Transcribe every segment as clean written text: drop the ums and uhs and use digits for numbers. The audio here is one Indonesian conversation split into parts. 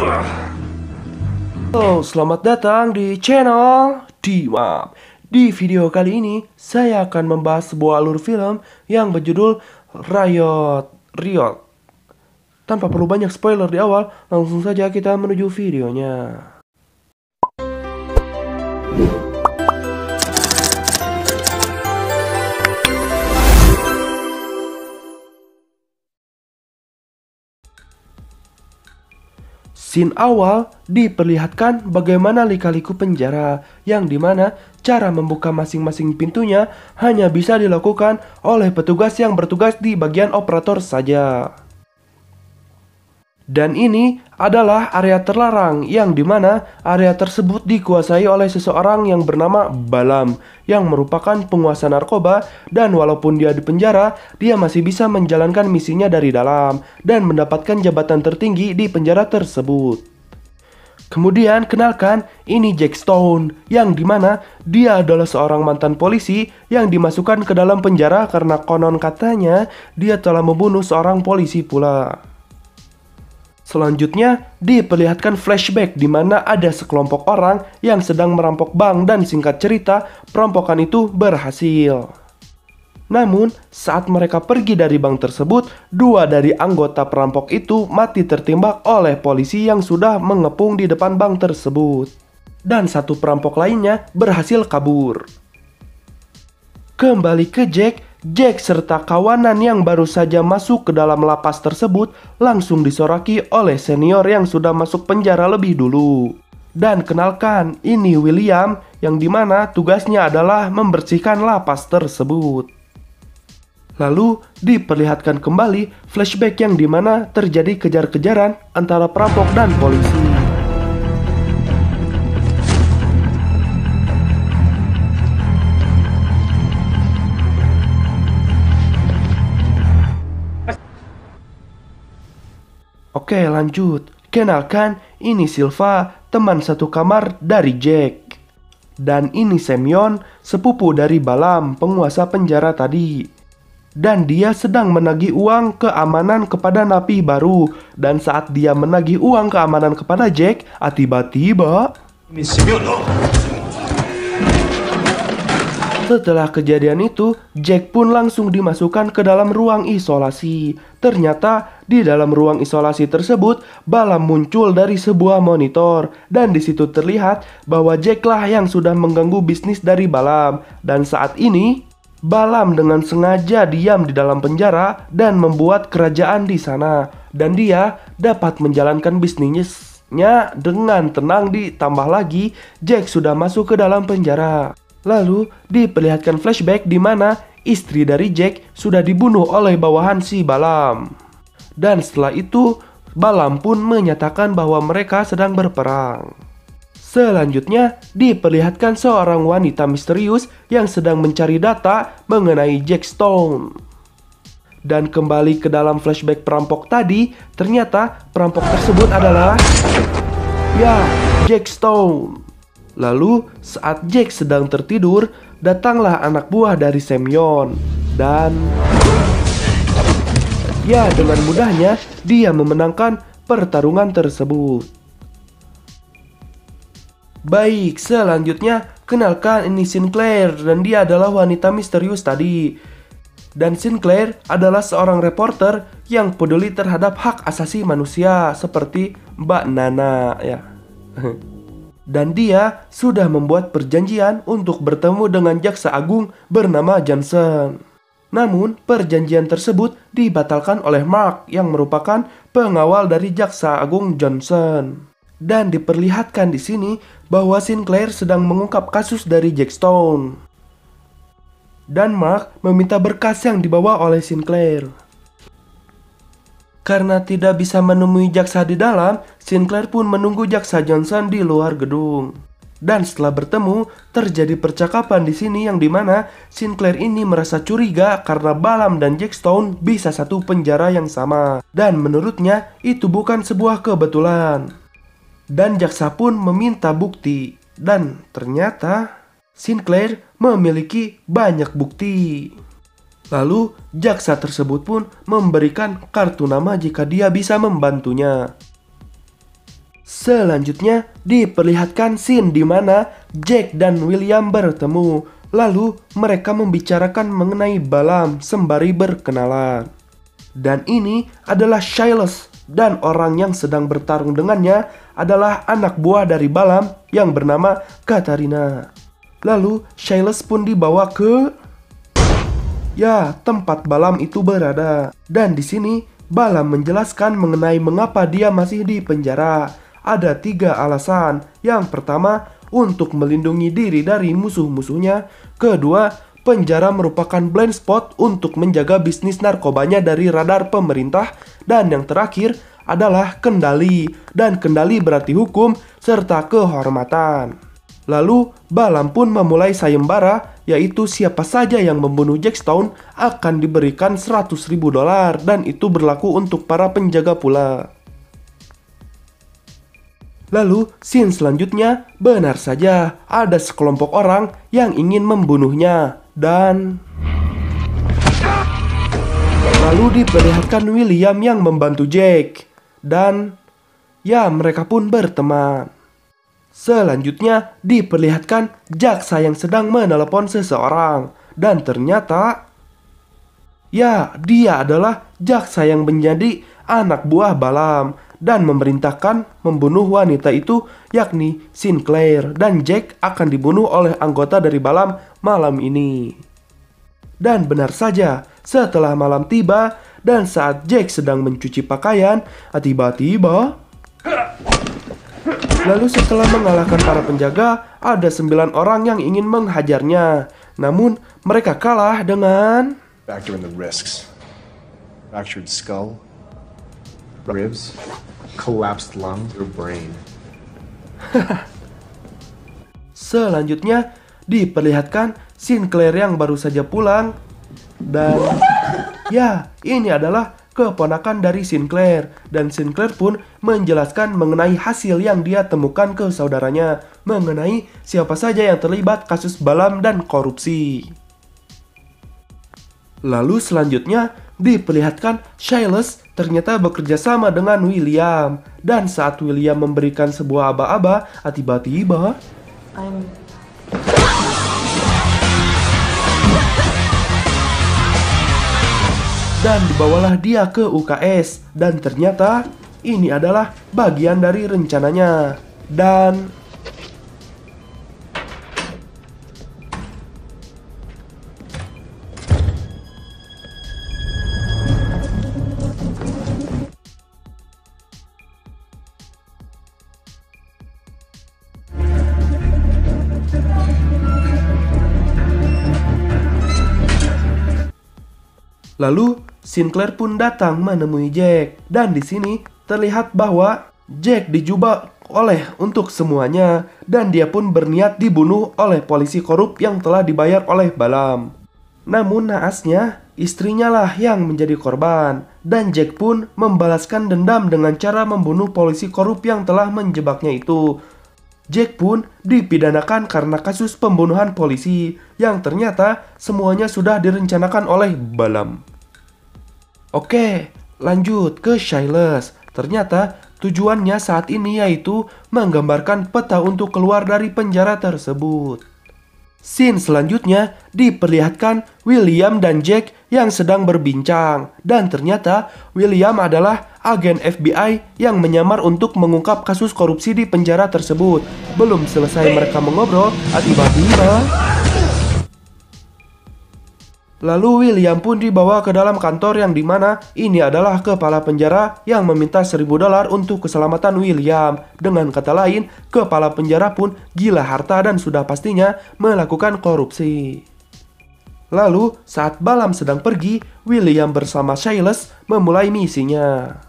Halo, selamat datang di channel Dimap. Di video kali ini, saya akan membahas sebuah alur film yang berjudul Riot. Tanpa perlu banyak spoiler di awal, langsung saja kita menuju videonya. Scene awal diperlihatkan bagaimana lika-liku penjara, yang dimana cara membuka masing-masing pintunya hanya bisa dilakukan oleh petugas yang bertugas di bagian operator saja. Dan ini adalah area terlarang, yang dimana area tersebut dikuasai oleh seseorang yang bernama Balam, yang merupakan penguasa narkoba, dan walaupun dia di penjara, dia masih bisa menjalankan misinya dari dalam dan mendapatkan jabatan tertinggi di penjara tersebut. Kemudian kenalkan, ini Jack Stone, yang dimana dia adalah seorang mantan polisi yang dimasukkan ke dalam penjara karena konon katanya dia telah membunuh seorang polisi pula. Selanjutnya diperlihatkan flashback di mana ada sekelompok orang yang sedang merampok bank, dan singkat cerita perampokan itu berhasil. Namun saat mereka pergi dari bank tersebut, dua dari anggota perampok itu mati tertembak oleh polisi yang sudah mengepung di depan bank tersebut. Dan satu perampok lainnya berhasil kabur. Kembali ke Jack serta kawanan yang baru saja masuk ke dalam lapas tersebut langsung disoraki oleh senior yang sudah masuk penjara lebih dulu. Dan kenalkan, ini William, yang dimana tugasnya adalah membersihkan lapas tersebut. Lalu diperlihatkan kembali flashback yang dimana terjadi kejar-kejaran antara perampok dan polisi. Oke, lanjut. Kenalkan, ini Silva, teman satu kamar dari Jack. Dan ini Semyon, sepupu dari Balam, penguasa penjara tadi. Dan dia sedang menagih uang keamanan kepada napi baru. Dan saat dia menagih uang keamanan kepada Jack, tiba-tiba setelah kejadian itu, Jack pun langsung dimasukkan ke dalam ruang isolasi. Ternyata di dalam ruang isolasi tersebut, Balam muncul dari sebuah monitor. Dan di situ terlihat bahwa Jack lah yang sudah mengganggu bisnis dari Balam. Dan saat ini, Balam dengan sengaja diam di dalam penjara dan membuat kerajaan di sana. Dan dia dapat menjalankan bisnisnya dengan tenang, ditambah lagi Jack sudah masuk ke dalam penjara. Lalu diperlihatkan flashback di mana istri dari Jack sudah dibunuh oleh bawahan si Balam. Dan setelah itu Balam pun menyatakan bahwa mereka sedang berperang. Selanjutnya diperlihatkan seorang wanita misterius yang sedang mencari data mengenai Jack Stone. Dan kembali ke dalam flashback perampok tadi, ternyata perampok tersebut adalah Jack Stone. Lalu saat Jack sedang tertidur, datanglah anak buah dari Semyon. Dan dengan mudahnya dia memenangkan pertarungan tersebut. Baik, selanjutnya kenalkan, ini Sinclair, dan dia adalah wanita misterius tadi. Dan Sinclair adalah seorang reporter yang peduli terhadap hak asasi manusia seperti Mbak Nana ya. Dan dia sudah membuat perjanjian untuk bertemu dengan jaksa agung bernama Johnson. Namun perjanjian tersebut dibatalkan oleh Mark yang merupakan pengawal dari jaksa agung Johnson. Dan diperlihatkan di sini bahwa Sinclair sedang mengungkap kasus dari Jack Stone. Dan Mark meminta berkas yang dibawa oleh Sinclair. Karena tidak bisa menemui jaksa di dalam, Sinclair pun menunggu jaksa Johnson di luar gedung. Dan setelah bertemu, terjadi percakapan di sini yang dimana Sinclair ini merasa curiga karena Balam dan Jack Stone bisa satu penjara yang sama. Dan menurutnya itu bukan sebuah kebetulan. Dan jaksa pun meminta bukti. Dan ternyata Sinclair memiliki banyak bukti. Lalu jaksa tersebut pun memberikan kartu nama jika dia bisa membantunya. Selanjutnya diperlihatkan scene di mana Jack dan William bertemu. Lalu mereka membicarakan mengenai Balaam sembari berkenalan. Dan ini adalah Silas, dan orang yang sedang bertarung dengannya adalah anak buah dari Balaam yang bernama Katarina. Lalu Silas pun dibawa ke tempat Balaam itu berada. Dan di sini Balaam menjelaskan mengenai mengapa dia masih di penjara. Ada 3 alasan. Yang pertama, untuk melindungi diri dari musuh-musuhnya. Kedua, penjara merupakan blind spot untuk menjaga bisnis narkobanya dari radar pemerintah. Dan yang terakhir adalah kendali. Dan kendali berarti hukum serta kehormatan. Lalu Balaam pun memulai sayembara, yaitu siapa saja yang membunuh Jack Stone akan diberikan $100.000 dan itu berlaku untuk para penjaga pula. Lalu scene selanjutnya benar saja ada sekelompok orang yang ingin membunuhnya dan lalu diperlihatkan William yang membantu Jack dan mereka pun berteman. Selanjutnya diperlihatkan jaksa yang sedang menelepon seseorang dan ternyata dia adalah jaksa yang menjadi anak buah Balaam dan memerintahkan membunuh wanita itu, yakni Sinclair, dan Jack akan dibunuh oleh anggota dari Balaam malam ini. Dan benar saja, setelah malam tiba dan saat Jack sedang mencuci pakaian, tiba-tiba lalu setelah mengalahkan para penjaga, ada 9 orang yang ingin menghajarnya. Namun mereka kalah dengan Factor in the risks. Fractured skull, ribs, collapsed lung, or brain. Selanjutnya diperlihatkan Sinclair yang baru saja pulang dan ini adalah keponakan dari Sinclair dan Sinclair pun menjelaskan mengenai hasil yang dia temukan ke saudaranya mengenai siapa saja yang terlibat kasus Balaam dan korupsi. Lalu selanjutnya diperlihatkan Silas ternyata bekerja sama dengan William. Dan saat William memberikan sebuah aba-aba, tiba-tiba dan dibawalah dia ke UKS. Dan ternyata ini adalah bagian dari rencananya. Dan lalu Sinclair pun datang menemui Jack dan di sini terlihat bahwa Jack dijubah untuk semuanya dan dia pun berniat dibunuh oleh polisi korup yang telah dibayar oleh Balaam. Namun naasnya istrinya lah yang menjadi korban dan Jack pun membalaskan dendam dengan cara membunuh polisi korup yang telah menjebaknya itu. Jack pun dipidanakan karena kasus pembunuhan polisi yang ternyata semuanya sudah direncanakan oleh Balaam. Oke, lanjut ke Silas. Ternyata tujuannya saat ini yaitu menggambarkan peta untuk keluar dari penjara tersebut. Scene selanjutnya diperlihatkan William dan Jack yang sedang berbincang. Dan ternyata William adalah agen FBI yang menyamar untuk mengungkap kasus korupsi di penjara tersebut. Belum selesai mereka mengobrol, tiba-tiba lalu William pun dibawa ke dalam kantor yang dimana ini adalah kepala penjara yang meminta $1.000 untuk keselamatan William. Dengan kata lain, kepala penjara pun gila harta dan sudah pastinya melakukan korupsi. Lalu saat Balaam sedang pergi, William bersama Silas memulai misinya.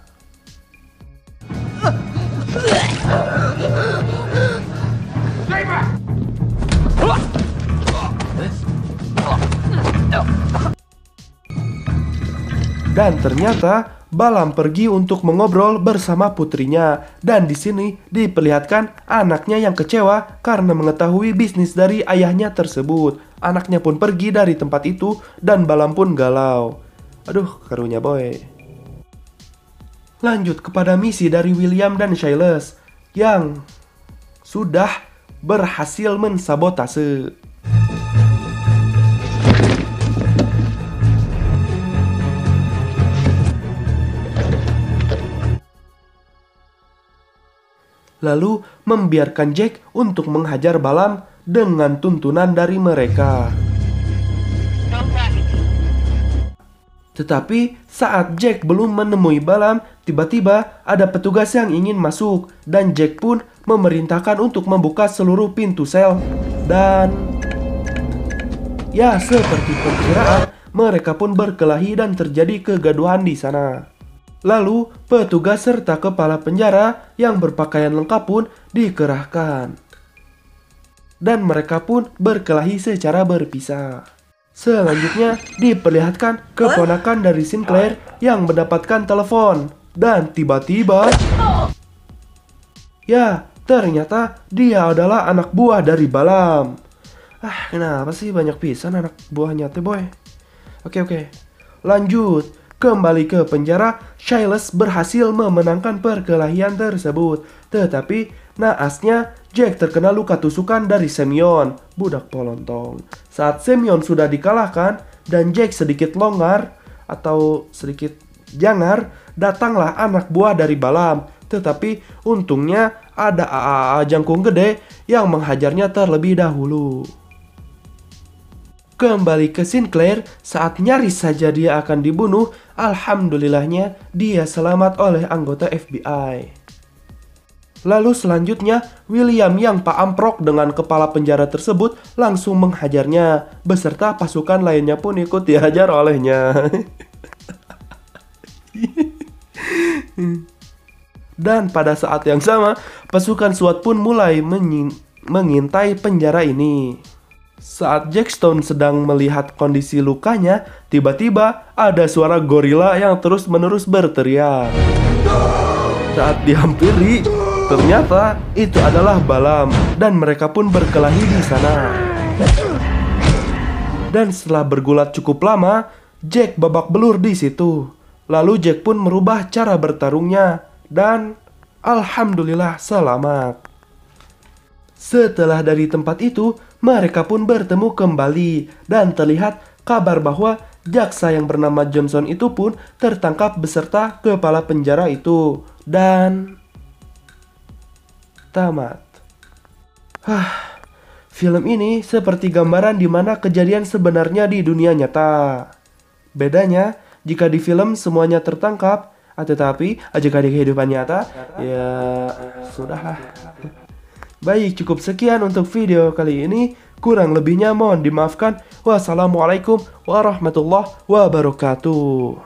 Dan ternyata Balaam pergi untuk mengobrol bersama putrinya. Dan di sini diperlihatkan anaknya yang kecewa karena mengetahui bisnis dari ayahnya tersebut. Anaknya pun pergi dari tempat itu dan Balaam pun galau. Aduh, karunya boy. Lanjut kepada misi dari William dan Silas. yang sudah berhasil mensabotase. Lalu membiarkan Jack untuk menghajar Balam dengan tuntunan dari mereka. Tetapi saat Jack belum menemui Balam, tiba-tiba ada petugas yang ingin masuk dan Jack pun memerintahkan untuk membuka seluruh pintu sel. Dan ya, seperti perkiraan, mereka pun berkelahi dan terjadi kegaduhan di sana. Lalu, petugas serta kepala penjara yang berpakaian lengkap pun dikerahkan. Dan mereka pun berkelahi secara berpisah. Selanjutnya, diperlihatkan keponakan dari Sinclair yang mendapatkan telepon. Dan tiba-tiba, ya, ternyata dia adalah anak buah dari Balam. Kenapa sih banyak pisan anak buahnya teh, boy? Oke. Lanjut. Kembali ke penjara, Silas berhasil memenangkan perkelahian tersebut. Tetapi naasnya Jack terkena luka tusukan dari Semyon, budak polontong. Saat Semyon sudah dikalahkan dan Jack sedikit longgar atau sedikit jangar, datanglah anak buah dari Balam. Tetapi untungnya ada AAA jangkung gede yang menghajarnya terlebih dahulu. Kembali ke Sinclair, saat nyaris saja dia akan dibunuh, alhamdulillahnya dia selamat oleh anggota FBI. Lalu selanjutnya, William yang Pak Amprok dengan kepala penjara tersebut langsung menghajarnya, beserta pasukan lainnya pun ikut dihajar olehnya. Dan pada saat yang sama, pasukan SWAT pun mulai mengintai penjara ini. Saat Jack Stone sedang melihat kondisi lukanya, tiba-tiba ada suara gorila yang terus-menerus berteriak. Saat dihampiri, ternyata itu adalah Balam dan mereka pun berkelahi di sana. Dan setelah bergulat cukup lama, Jack babak belur di situ. Lalu Jack pun merubah cara bertarungnya dan alhamdulillah selamat. Setelah dari tempat itu, mereka pun bertemu kembali dan terlihat kabar bahwa jaksa yang bernama Johnson itu pun tertangkap beserta kepala penjara itu dan tamat. Film ini seperti gambaran di mana kejadian sebenarnya di dunia nyata. Bedanya, jika di film semuanya tertangkap, tetapi jika di kehidupan nyata, ya sudahlah. Baik, cukup sekian untuk video kali ini. Kurang lebihnya mohon dimaafkan. Wassalamualaikum warahmatullahi wabarakatuh.